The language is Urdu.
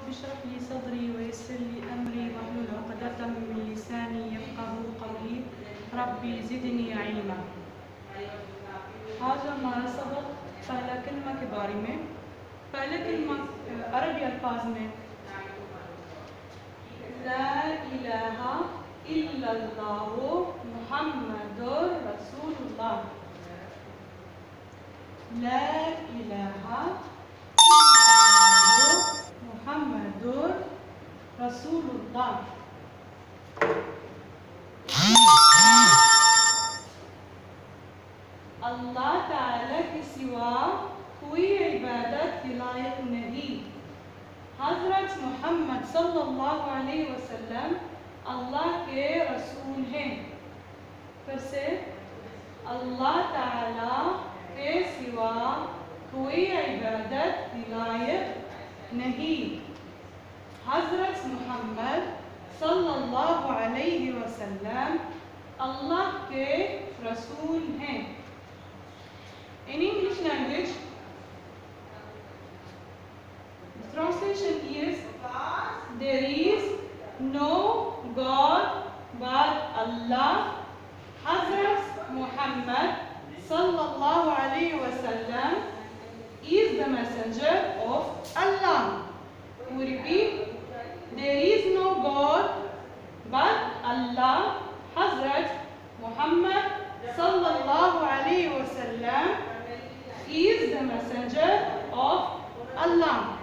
رب اشرح لي صدري ويسر لي أمري واحلل عقدة من لساني يفقهوا قولي ربي زدني علما. آج ہمارا سبق پہلا کلمہ کے بارے میں. پہلے کلمہ عربی الفاظ میں لا الہ الا اللہ محمد رسول اللہ. لا الہ محمد رسول اللہ. اللہ تعالی کے سوا کوئی عبادت کے لائق نہیں. حضرت محمد صلی اللہ علیہ وسلم اللہ کے رسول ہیں. پھر سے اللہ تعالی کے سوا کوئی عبادت کے لائق نہیں. حضرت محمد صلی اللہ علیہ وسلم اللہ کے رسول ہیں. In English language, the translation is there is no God but Allah. Hazrat Muhammad sallallahu alayhi wa sallam is the messenger of Allah. We repeat, there is no God but Allah. Hazrat Muhammad sallallahu alayhi wa sallam is the messenger of Allah.